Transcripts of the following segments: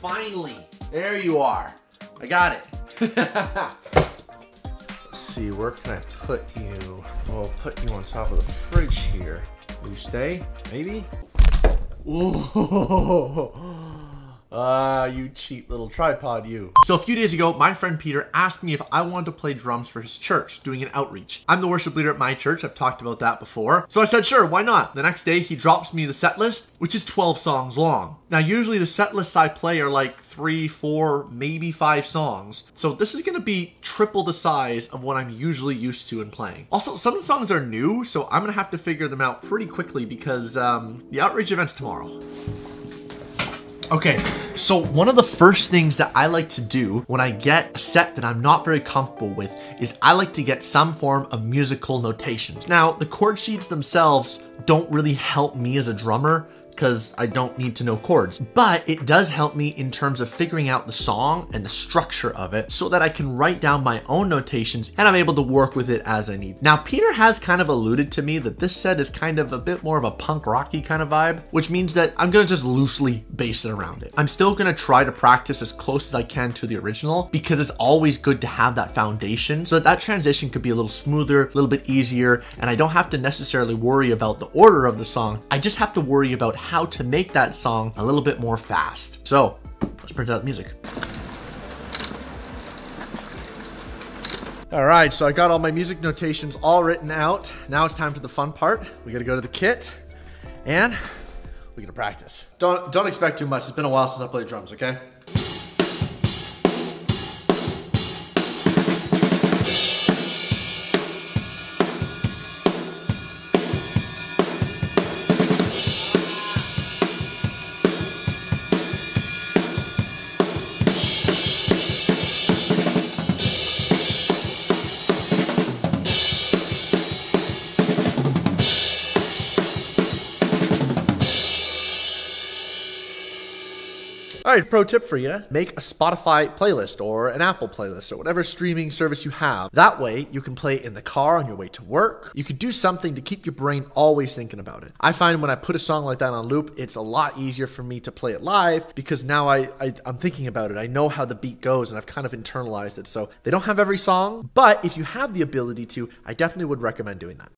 Finally, there you are. I got it. Let's see, where can I put you? I'll put you on top of the fridge here. Will you stay? Maybe? Whoa. You cheap little tripod, you. So a few days ago, my friend Peter asked me if I wanted to play drums for his church, doing an outreach. I'm the worship leader at my church. I've talked about that before. So I said, sure, why not? The next day, he drops me the set list, which is 12 songs long. Now, usually the set lists I play are like 3, 4, maybe 5 songs. So this is gonna be triple the size of what I'm usually used to in playing. Also, some of the songs are new, so I'm gonna have to figure them out pretty quickly because the outreach event's tomorrow. Okay, so one of the first things that I like to do when I get a set that I'm not very comfortable with is I like to get some form of musical notations. Now, the chord sheets themselves don't really help me as a drummer because I don't need to know chords, but it does help me in terms of figuring out the song and the structure of it so that I can write down my own notations and I'm able to work with it as I need. Now, Peter has kind of alluded to me that this set is kind of a bit more of a punk rocky kind of vibe, which means that I'm gonna just loosely base it around it. I'm still gonna try to practice as close as I can to the original because it's always good to have that foundation so that that transition could be a little smoother, a little bit easier, and I don't have to necessarily worry about the order of the song. I just have to worry about how to make that song a little bit more fast. So let's print out the music. All right, so I got all my music notations all written out. Now it's time for the fun part. We gotta go to the kit and we're gonna practice. Don't expect too much. It's been a while since I played drums, okay? All right, pro tip for you, make a Spotify playlist or an Apple playlist or whatever streaming service you have. That way you can play in the car on your way to work. You can do something to keep your brain always thinking about it. I find when I put a song like that on loop, it's a lot easier for me to play it live because now I'm thinking about it. I know how the beat goes and I've kind of internalized it. So they don't have every song, but if you have the ability to, I definitely would recommend doing that.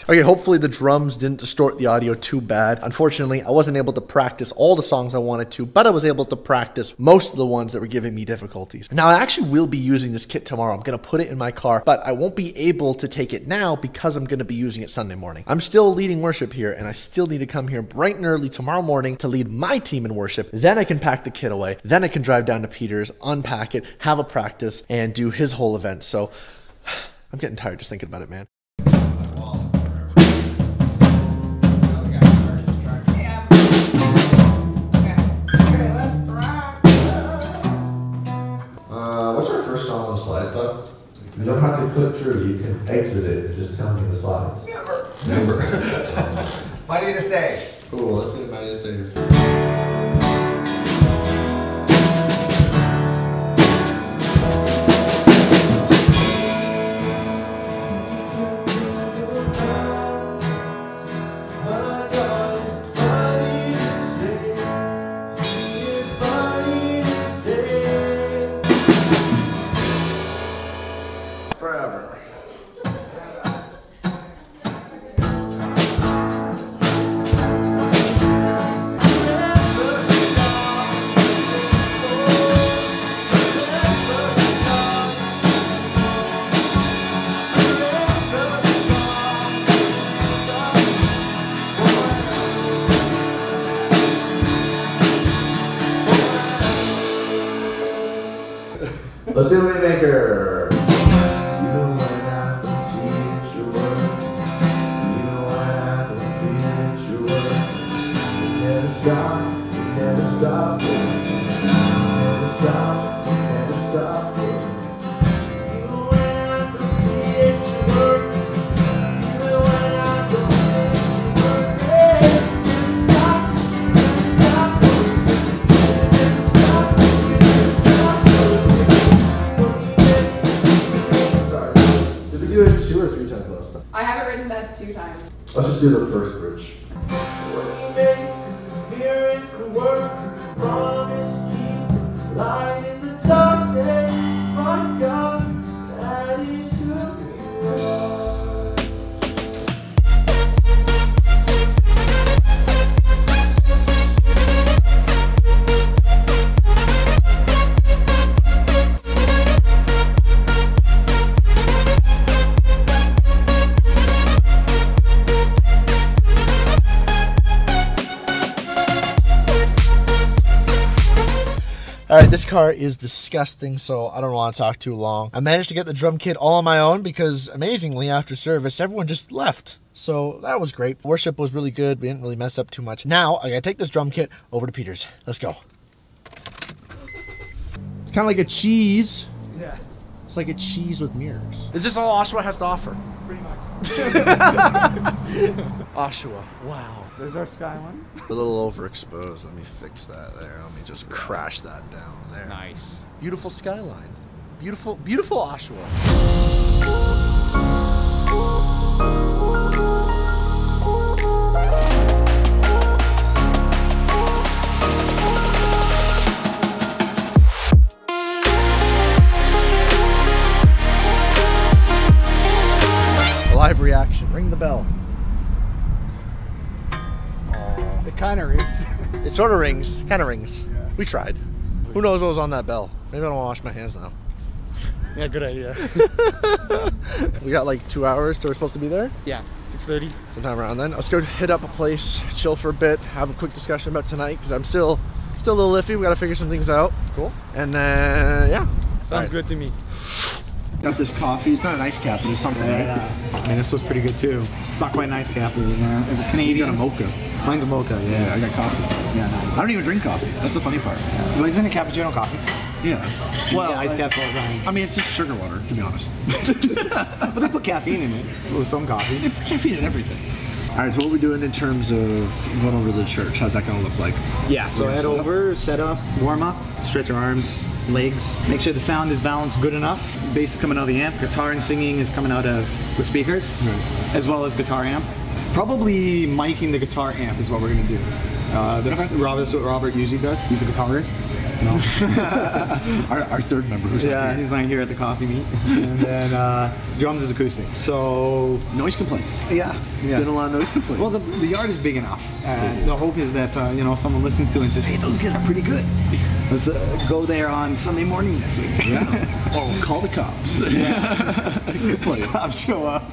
Okay, hopefully the drums didn't distort the audio too bad. Unfortunately, I wasn't able to practice all the songs I wanted to, but I was able to practice most of the ones that were giving me difficulties. Now, I actually will be using this kit tomorrow. I'm gonna put it in my car, but I won't be able to take it now because I'm gonna be using it Sunday morning. I'm still leading worship here, and I still need to come here bright and early tomorrow morning to lead my team in worship. Then I can pack the kit away. Then I can drive down to Peter's, unpack it, have a practice, and do his whole event. So I'm getting tired just thinking about it, man. What's our first song on the slides, Doug? You don't have to click through. You can exit it and just tell me the slides. Never. Money to save. Cool, let's do money to save. Forever. us 2 times. Let's just do the first bridge. Miracle work, promise keep, light in the darkness, my God, that is who you are. Alright, this car is disgusting, so I don't want to talk too long. I managed to get the drum kit all on my own because, amazingly, after service, everyone just left. So that was great. Worship was really good. We didn't really mess up too much. Now, I gotta take this drum kit over to Peter's. Let's go. It's kind of like a cheese. Yeah. It's like a cheese with mirrors. Is this all Oshawa has to offer? Pretty much. Oshawa. Wow. There's our sky one. A little overexposed. Let me fix that there. Let me just crash that down there. Nice. Beautiful skyline. Beautiful, beautiful Oshawa. Live reaction. Ring the bell. It kind of rings. It sort of rings. Kind of rings. Yeah. We tried. Who knows what was on that bell? Maybe I don't want to wash my hands now. Yeah, good idea. We got like 2 hours till we're supposed to be there. Yeah, 6:30. Sometime around then. Let's go hit up a place, chill for a bit, have a quick discussion about tonight because I'm still a little iffy. We got to figure some things out. Cool. And then yeah. Sounds good to me. Got this coffee. It's not an ice cap, but it's something, right? I mean, this was pretty good too. It's not quite an ice cap. It's a Canadian. You got a mocha. Mine's a mocha. Yeah, I got coffee. Yeah, nice. I don't even drink coffee. That's the funny part. Well, isn't it cappuccino coffee? Yeah. Well, ice caps all the time. I mean, it's just sugar water, to be honest. But they put caffeine in it. So some coffee. They put caffeine in everything. All right, so what are we doing in terms of going over to the church? How's that going to look like? Yeah, so head over, set up, warm up, stretch your arms, legs. Make sure the sound is balanced good enough. Bass is coming out of the amp. Guitar and singing is coming out of the speakers, as well as guitar amp. Probably miking the guitar amp is what we're going to do. That's what Robert usually does. He's the guitarist. No. our third member who's yeah, he's not here at the coffee meet. And then drums is acoustic. So noise complaints. Yeah. Been a lot of noise complaints. Well, the yard is big enough. The hope is that you know, someone listens to it and says, "Hey, those guys are pretty good. Let's go there on Sunday morning this week." Yeah. Or we'll call the cops. Yeah. Good play. Cops show up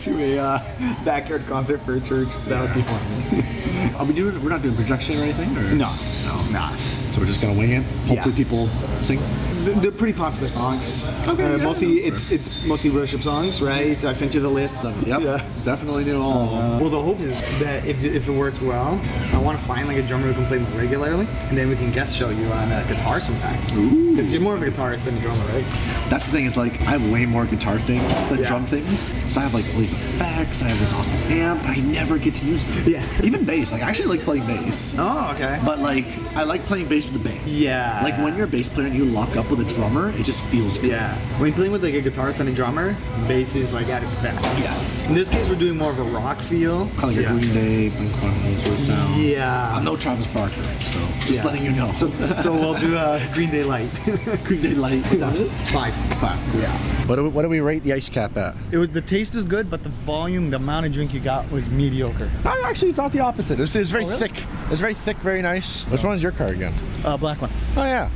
to a backyard concert for a church. That would be fun. Are we doing? We're not doing projection or anything, or no, nah. So we're just gonna wing it. Hopefully, people sing. They're pretty popular songs. Okay. Mostly, it's mostly worship songs, right? I sent you the list. Yep. Yeah. Definitely knew all. Well, the hope is that if it works well, I want to find like a drummer who can play more regularly, and then we can guest show you on a guitar sometime. Ooh. Because you're more of a guitarist than a drummer, right? That's the thing. Is like I have way more guitar things than drum things. So I have like all these effects. I have this awesome amp. I never get to use them. Yeah. Even bass. Like I actually like playing bass. Oh, okay. But like I like playing bass with the band. Yeah. Like when you're a bass player and you lock up with a drummer, it just feels good. Yeah. When you're playing with like a guitarist and a drummer, bass is like at its best. Yes. In this case, we're doing more of a rock feel. Kind of like a Green Day, Blink-182 sort of sound. Yeah. I'm no Travis Barker, so just letting you know. So we'll do a Green Day Light. Green Day Light. What time is it? 5. 5. Cool. Yeah. What do we rate the ice cap at? The taste is good, but the volume, the amount of drink you got was mediocre. I actually thought the opposite. It was very thick. It was very thick, very nice. Which one is your car again? Black one. Oh yeah.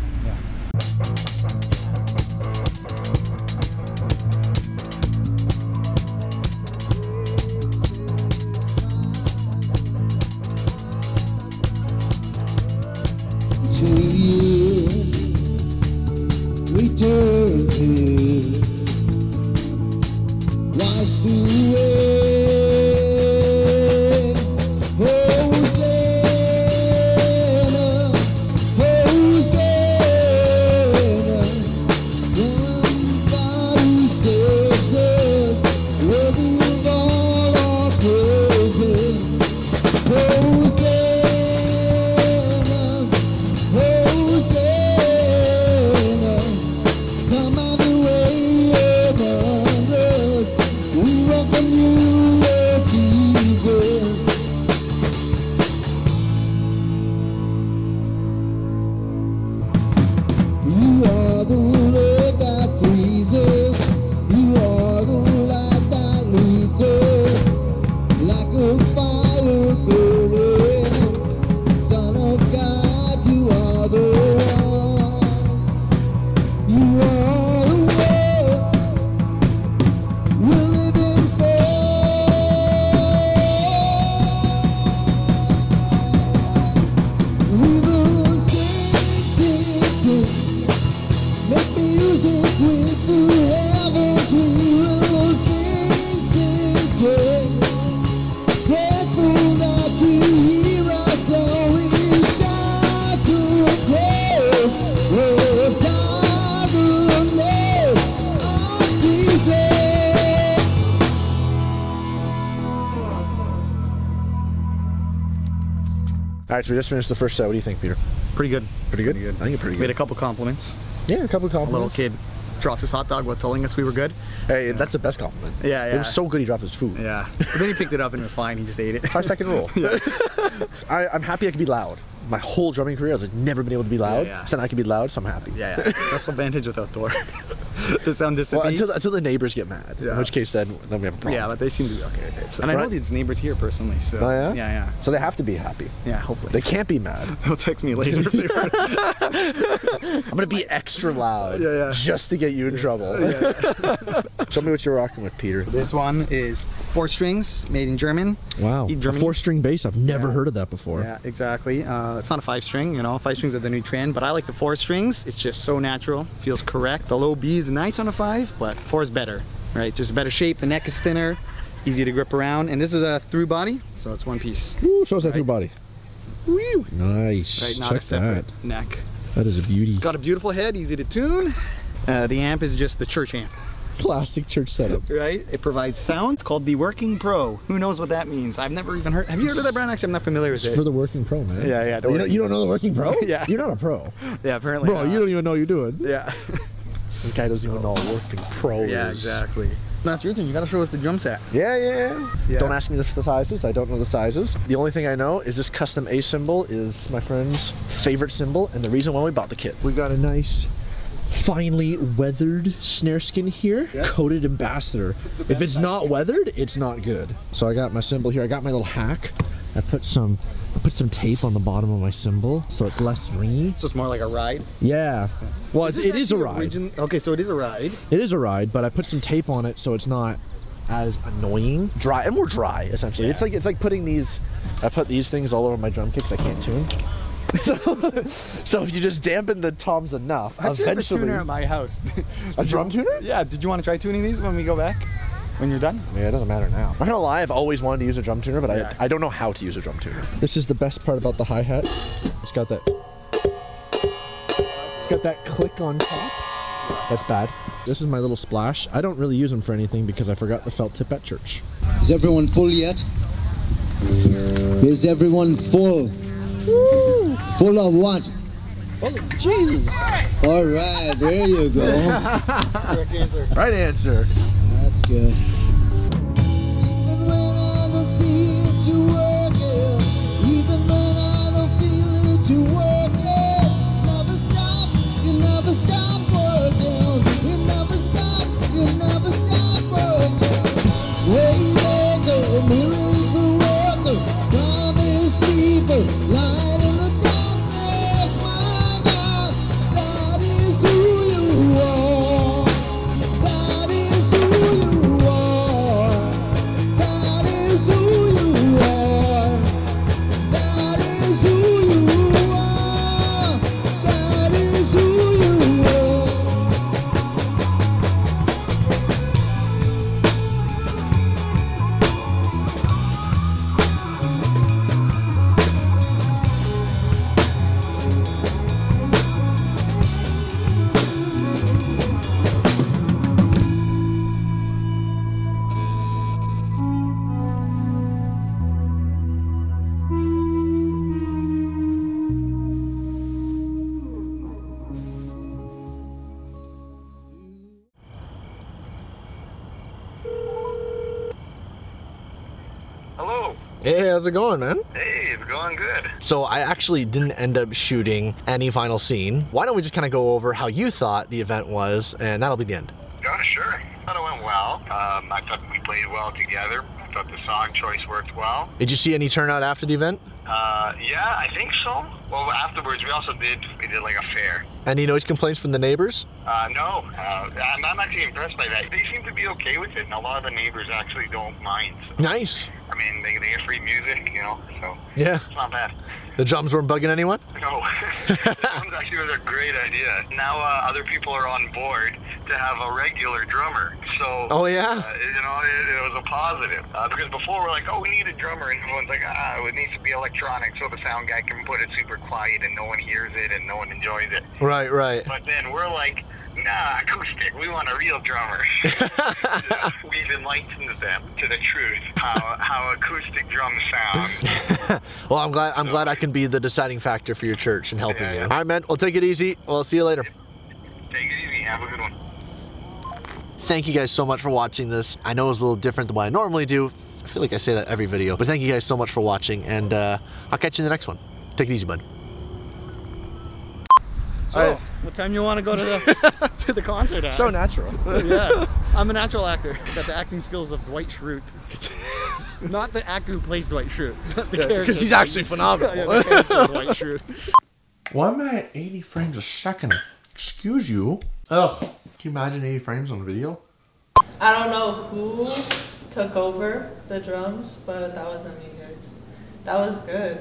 All right, so we just finished the first set. What do you think, Peter? Pretty good. Pretty good? Pretty good. I think it's pretty good. Made a couple compliments. Yeah, a couple of A compliments. little kid dropped his hot dog while telling us we were good. Hey, that's the best compliment. Yeah, It was so good he dropped his food. Yeah. But then he picked it up and it was fine. He just ate it. 5-second rule. I'm happy I can be loud. My whole drumming career, I've never been able to be loud. Yeah. So now I can be loud, so I'm happy. Yeah. That's the advantage with outdoor. The sound Well, dissipates. until the neighbors get mad. Yeah. In which case, then we have a problem. Yeah, but they seem to be okay with it. So, and I know Right. these neighbors here personally, so Oh, yeah? yeah. So they have to be happy. Yeah, hopefully. They can't be mad. They'll text me later. If they were. I'm gonna be extra loud. Yeah. Just to get you in trouble. Tell me what you're rocking with, Peter. This one is 4 strings, made in German. Wow. In A Germany. 4-string bass. I've never Yeah. heard of that before. Yeah, exactly. It's not a 5-string, you know. 5 strings are the new trend, but I like the 4 strings. It's just so natural, feels correct. The low B is nice on a 5, but 4 is better, right? Just a better shape. The neck is thinner, easy to grip around, and this is a through body, so it's one piece. Ooh, show us that through body. Woo! Nice. Right, not Check a separate that. neck. That is a beauty. It's got a beautiful head, easy to tune. The amp is just the church amp, Classic church setup. right? It provides sound. It's called the Working Pro. Who knows what that means? I've never even heard. Have you heard of that brand? Actually, I'm not familiar with It's it. for the working pro, man. Yeah, the You don't know the working pro? Yeah. You're not a pro. Yeah, apparently. Bro, not. you don't even know what you're doing. Yeah. This guy doesn't even know what working pro Yeah, is. exactly. Now it's your turn. You gotta show us the drum set. Yeah. Yeah. Don't ask me the sizes. I don't know the sizes. The only thing I know is this custom A cymbal is my friend's favorite cymbal and the reason why we bought the kit. We got a nice, finely weathered snare skin here, coated ambassador. If it's not weathered, it's not good. So I got my cymbal here. I got my little hack. I put some tape on the bottom of my cymbal so it's less ringy. So it's more like a ride. Yeah. Well, this it is a actually ride. Okay, so it is a ride. It is a ride, but I put some tape on it so it's not as annoying. Dry and more dry, essentially. Yeah. It's like putting these. I put these things all over my drum kicks. I can't tune. So if you just dampen the toms enough, I actually have a eventually. tuner at my house. A drum tuner? Yeah. Did you want to try tuning these when we go back? When you're done? Yeah, it doesn't matter now. I'm not gonna lie, I've always wanted to use a drum tuner, but Yeah. I don't know how to use a drum tuner. This is the best part about the hi-hat. It's got that. It's got that click on top. That's bad. This is my little splash. I don't really use them for anything because I forgot the felt tip at church. Is everyone full yet? Is everyone full? Full of what? Oh, Jesus! All right, there you go. Correct answer. Right answer. That's good. Even when I don't feel it to work it, even when I don't feel it to work it, never stop, you never stop working, you never stop working. Waymaker, miracle worker, promise keeper, light in the darkness, my God, that is who you are. That is who you are. That is who you are. That is who you are. That is who you are. Hello. Hey, how's it going, man? Hey, it's going good. So I actually didn't end up shooting any final scene. Why don't we just kind of go over how you thought the event was, and that'll be the end. Yeah, sure. I thought it went well. I thought we played well together. I thought the song choice worked well. Did you see any turnout after the event? Yeah, I think so. Well, afterwards, we did like a fair. Any noise complaints from the neighbors? No, I'm actually impressed by that. They seem to be okay with it, and a lot of the neighbors actually don't mind. So, Nice. I mean, they get free music, you know, so Yeah. it's not bad. The drums weren't bugging anyone? No, that actually was a great idea. Now other people are on board to have a regular drummer. So, Oh, yeah? you know, it was a positive. Because before we're like, oh, we need a drummer, and everyone's like, it needs to be electronic so the sound guy can put it super quiet and no one hears it and no one enjoys it. Right. But then we're like, Nah, acoustic. We want a real drummer. We've enlightened them to the truth, how acoustic drums sound. Well, I'm glad I can be the deciding factor for your church and helping Yeah. you. All right, man. Well, take it easy. Well, see you later. Take it easy. Have a good one. Thank you guys so much for watching this. I know it was a little different than what I normally do. I feel like I say that every video, but thank you guys so much for watching, and I'll catch you in the next one. Take it easy, bud. So, what time you want to go to the to the concert at? So natural. Yeah, I'm a natural actor. I've got the acting skills of Dwight Schrute. Not the actor who plays Dwight Schrute. Because he's actually phenomenal. Yeah, the character Dwight Schrute. Why am I at 80 frames a second? Excuse you. Ugh. Can you imagine 80 frames on a video? I don't know who took over the drums, but that wasn't me, guys. That was good.